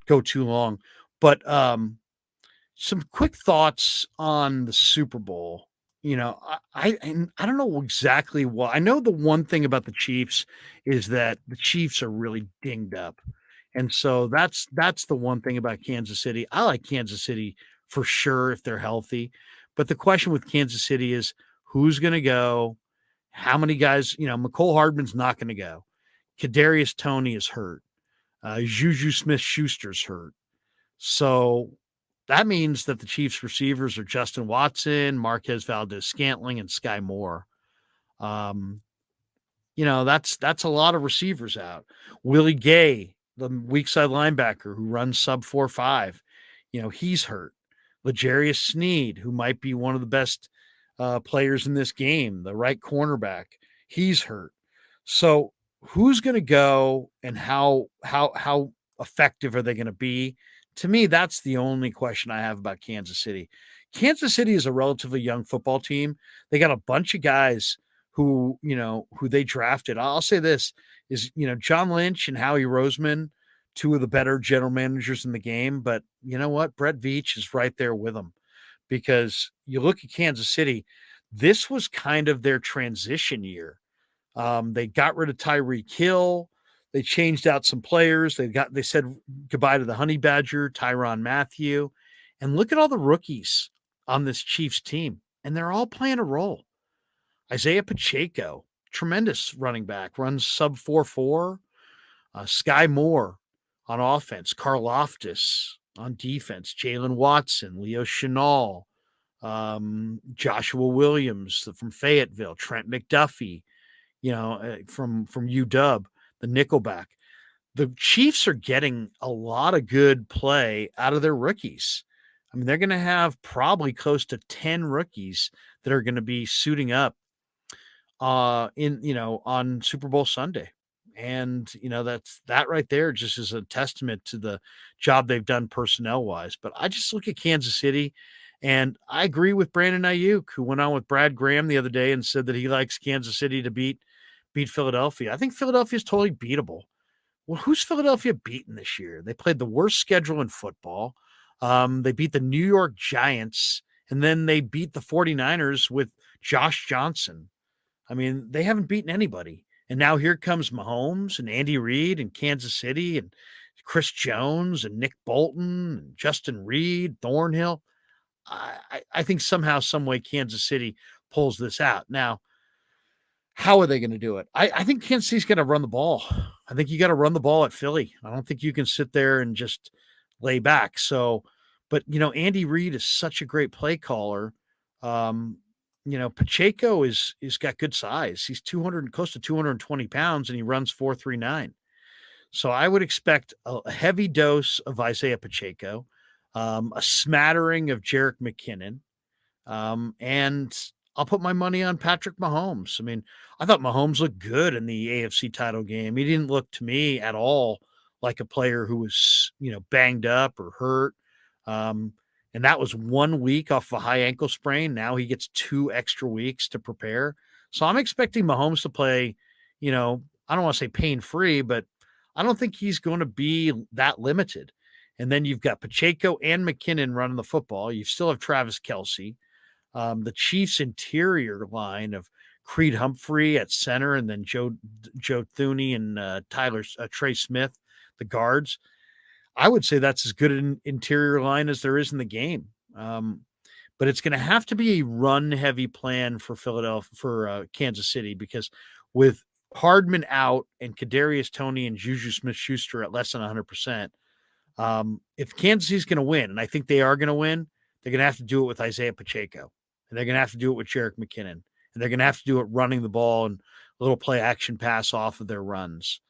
go too long. But some quick thoughts on the Super Bowl. I don't know exactly what I know. The one thing about the Chiefs is that the Chiefs are really dinged up, and so that's the one thing about Kansas City. I like Kansas City for sure if they're healthy, but the question with Kansas City is who's going to go, how many guys. McCole Hardman's not going to go. Kadarius Toney is hurt. Juju Smith-Schuster's hurt. So that means that the Chiefs receivers are Justin Watson, Marquez Valdez-Scantling, and Sky Moore. Um, that's a lot of receivers out. Willie Gay, the weak side linebacker who runs sub 4.5, he's hurt. L'Jarius Sneed, who might be one of the best players in this game, the right cornerback, he's hurt. So who's going to go and how effective are they going to be? To me, that's the only question I have about Kansas City. Kansas City is a relatively young football team. They got a bunch of guys who they drafted. I'll say this is, John Lynch and Howie Roseman, two of the better general managers in the game. But you know what? Brett Veach is right there with them because you look at Kansas City, this was kind of their transition year. They got rid of Tyreek Hill. They changed out some players. They said goodbye to the Honey Badger, Tyrann Mathieu. And look at all the rookies on this Chiefs team. And they're all playing a role. Isaiah Pacheco, tremendous running back, runs sub 4.4. Sky Moore on offense. Karlaftis on defense. Jalen Watson, Leo Chenal, Joshua Williams from Fayetteville, Trent McDuffie, from UW, the nickelback. The Chiefs are getting a lot of good play out of their rookies. I mean, they're going to have probably close to 10 rookies that are going to be suiting up on Super Bowl Sunday. And, that right there just is a testament to the job they've done personnel wise. But I just look at Kansas City and I agree with Brandon Ayuk, who went on with Brad Graham the other day and said that he likes Kansas City to beat Philadelphia. I think Philadelphia is totally beatable. Well, who's Philadelphia beaten this year? They played the worst schedule in football. They beat the New York Giants, and then they beat the 49ers with Josh Johnson. I mean, they haven't beaten anybody. And now here comes Mahomes and Andy Reid and Kansas City and Chris Jones and Nick Bolton and Justin Reed, Thornhill. I think somehow, some way, Kansas City pulls this out. Now, how are they going to do it? I think Kansas City's going to run the ball. I think you got to run the ball at Philly. I don't think you can sit there and just lay back. So, but Andy Reid is such a great play caller. Pacheco is got good size. He's 200, close to 220 pounds, and he runs 4.39. So I would expect a heavy dose of Isaiah Pacheco, a smattering of Jerick McKinnon, and I'll put my money on Patrick Mahomes. I mean, I thought Mahomes looked good in the AFC title game. He didn't look to me at all like a player who was, banged up or hurt. And that was 1 week off a high ankle sprain. Now he gets 2 extra weeks to prepare. So I'm expecting Mahomes to play, I don't want to say pain-free, but I don't think he's going to be that limited. And then you've got Pacheco and McKinnon running the football. You still have Travis Kelce. The Chiefs' interior line of Creed Humphrey at center, and then Joe Thuney and Trey Smith, the guards. I would say that's as good an interior line as there is in the game. But it's going to have to be a run-heavy plan for Kansas City, because with Hardman out and Kadarius Toney and Juju Smith-Schuster at less than 100%, if Kansas City's going to win, and I think they are going to win, they're going to have to do it with Isaiah Pacheco. And they're going to have to do it with Jerick McKinnon. And they're going to have to do it running the ball and a little play action pass off of their runs.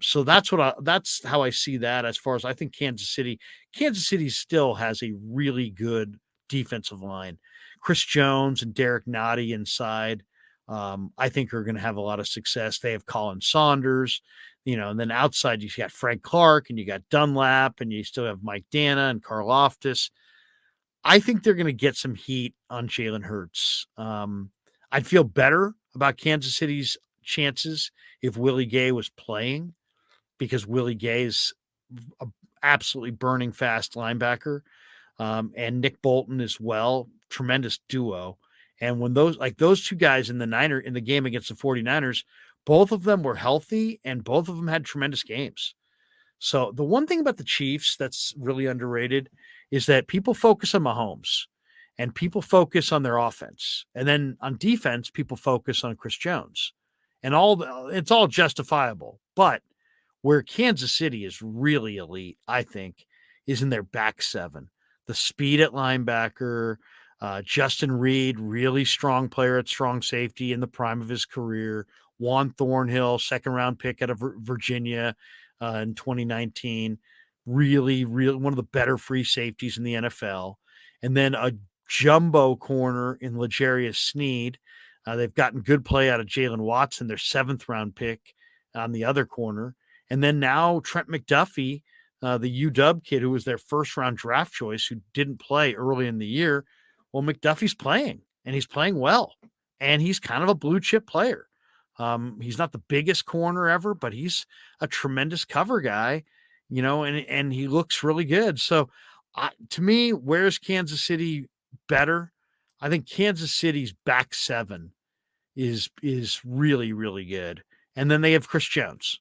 So that's how I see that. As far as I think Kansas City still has a really good defensive line. Chris Jones and Derek Nottie inside, I think are going to have a lot of success. They have Colin Saunders, and then outside you got Frank Clark and you got Dunlap and you still have Mike Dana and Karlaftis. I think they're going to get some heat on Jalen Hurts. I'd feel better about Kansas City's chances if Willie Gay was playing, because Willie Gay is absolutely burning fast linebacker, and Nick Bolton as well, tremendous duo. And when those two guys in the game against the 49ers, both of them were healthy and both of them had tremendous games. So the one thing about the Chiefs that's really underrated is that people focus on Mahomes and people focus on their offense. And then on defense, people focus on Chris Jones. And it's all justifiable. But where Kansas City is really elite, I think, is in their back seven. The speed at linebacker, Justin Reed, really strong player at strong safety in the prime of his career. Juan Thornhill, second round pick out of Virginia in 2019. Really, really one of the better free safeties in the NFL. And then a jumbo corner in L'Jarius Sneed. They've gotten good play out of Jalen Watson, their seventh round pick on the other corner. And then now Trent McDuffie, the UW kid who was their first round draft choice, who didn't play early in the year. Well, McDuffie's playing and he's playing well. And he's kind of a blue chip player. He's not the biggest corner ever, but he's a tremendous cover guy, and he looks really good. So to me, where's Kansas City better? I think Kansas City's back seven is really, really good. And then they have Chris Jones.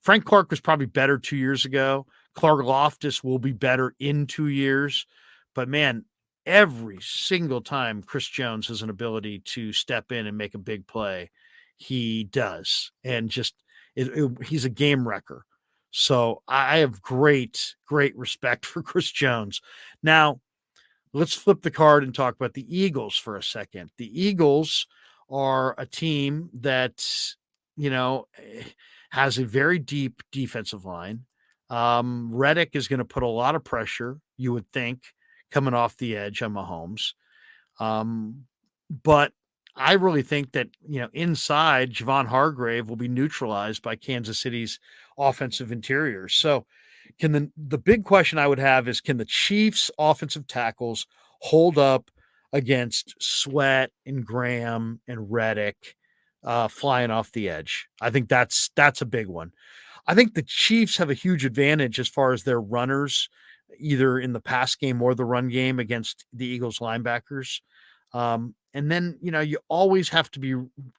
Frank Clark was probably better 2 years ago. Clark Loftus will be better in 2 years. But man, every single time Chris Jones has an ability to step in and make a big play, he does. And he's a game wrecker. So I have great, great respect for Chris Jones. Now, let's flip the card and talk about the Eagles for a second. The Eagles are a team that, has a very deep defensive line. Reddick is going to put a lot of pressure, you would think, coming off the edge on Mahomes. But I really think that, inside, Javon Hargrave will be neutralized by Kansas City's offensive interior. So the big question I would have is, can the Chiefs offensive tackles hold up against Sweat and Graham and Reddick flying off the edge? I think that's a big one. I think the Chiefs have a huge advantage as far as their runners, either in the pass game or the run game against the Eagles linebackers. And then, you always have to be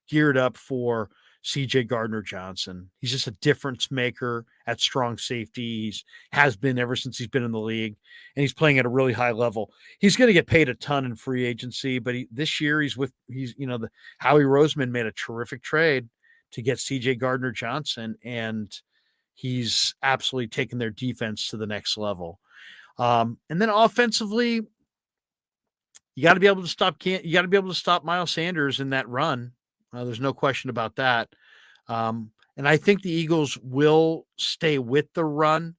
geared up for CJ Gardner-Johnson. He's just a difference maker at strong safety. Has been ever since he's been in the league, and he's playing at a really high level. He's going to get paid a ton in free agency, but this year Howie Roseman made a terrific trade to get CJ Gardner-Johnson, and he's absolutely taken their defense to the next level. And then offensively, you got to be able to stop Miles Sanders in that run. There's no question about that. And I think the Eagles will stay with the run,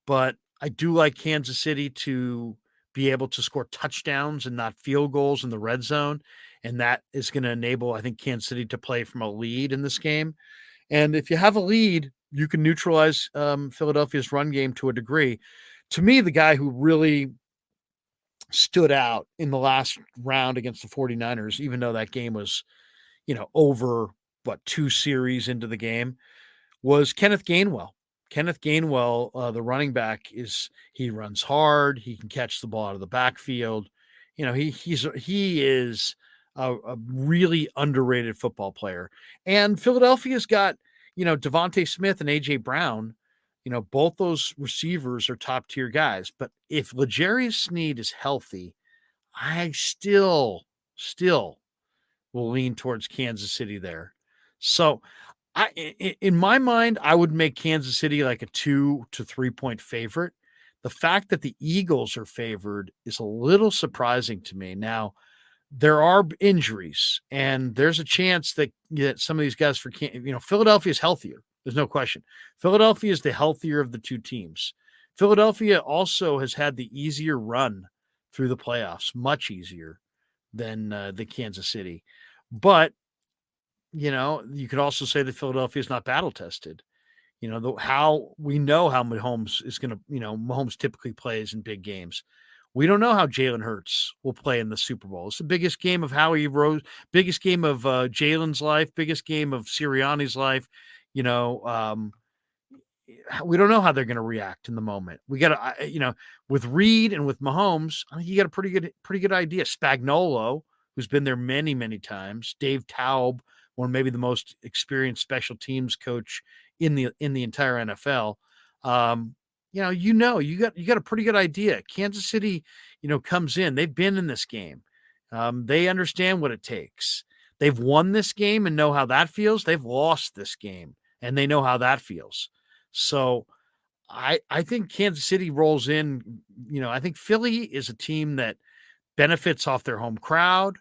but I do like Kansas City to be able to score touchdowns and not field goals in the red zone. And that is going to enable, I think, Kansas City to play from a lead in this game. And if you have a lead, you can neutralize Philadelphia's run game to a degree. To me, the guy who really stood out in the last round against the 49ers, even though that game was, over 2 series into the game, was Kenneth Gainwell. Kenneth Gainwell, the running back, he runs hard. He can catch the ball out of the backfield. He is a really underrated football player. And Philadelphia's got, Devontae Smith and AJ Brown. Both those receivers are top tier guys. But if L'Jarius Sneed is healthy, I still will lean towards Kansas City there. So in my mind, I would make Kansas City like a 2 to 3 point favorite. The fact that the Eagles are favored is a little surprising to me. Now, there are injuries, and there's a chance that some of these guys Philadelphia is healthier. There's no question. Philadelphia is the healthier of the two teams. Philadelphia also has had the easier run through the playoffs, much easier than the Kansas City. But, you could also say that Philadelphia is not battle tested. How Mahomes is going to, Mahomes typically plays in big games. We don't know how Jalen Hurts will play in the Super Bowl. It's the biggest game of biggest game of Jalen's life, biggest game of Sirianni's life. we don't know how they're going to react in the moment. We got to, with Reed and with Mahomes, I think you got a pretty good idea. Spagnuolo, who's been there many, many times, Dave Taub, one maybe the most experienced special teams coach in the entire NFL. Um, you got a pretty good idea. Kansas City, comes in. They've been in this game. They understand what it takes. They've won this game and know how that feels. They've lost this game and they know how that feels. So I think Kansas City rolls in. I think Philly is a team that benefits off their home crowd,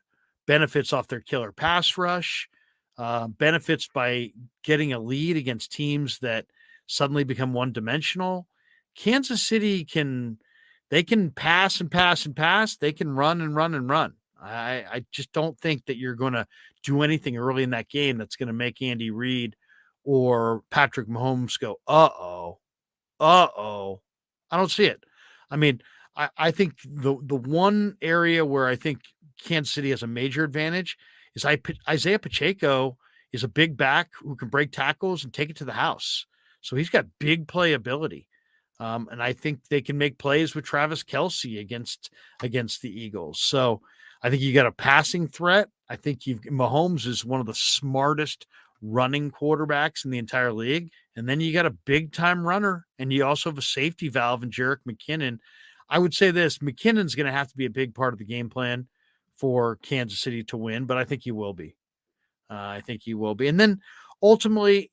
benefits off their killer pass rush, benefits by getting a lead against teams that suddenly become one dimensional. Kansas City can pass and pass and pass. They can run and run and run. I just don't think that you're going to do anything early in that game that's going to make Andy Reid or Patrick Mahomes go, uh-oh, uh-oh. I don't see it. I mean, I think the one area where I think Kansas City has a major advantage is Isaiah Pacheco is a big back who can break tackles and take it to the house. So he's got big playability. And I think they can make plays with Travis Kelce against the Eagles. So I think you got a passing threat. I think Mahomes is one of the smartest running quarterbacks in the entire league. And then you got a big time runner, and you also have a safety valve in Jerick McKinnon. I would say this: McKinnon's going to have to be a big part of the game plan for Kansas City to win, but I think he will be. And then ultimately,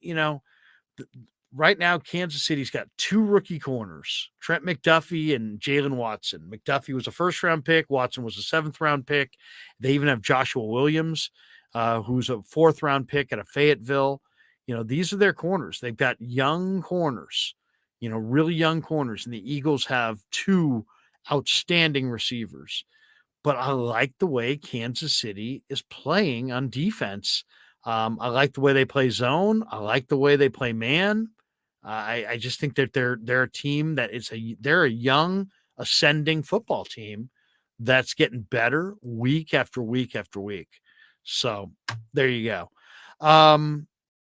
right now, Kansas City's got two rookie corners, Trent McDuffie and Jalen Watson. McDuffie was a first-round pick. Watson was a seventh-round pick. They even have Joshua Williams, who's a fourth-round pick out of Fayetteville. These are their corners. They've got young corners, really young corners. And the Eagles have two outstanding receivers. But I like the way Kansas City is playing on defense. I like the way they play zone. I like the way they play man. I just think that they're a team that they're a young ascending football team that's getting better week after week after week. So there you go.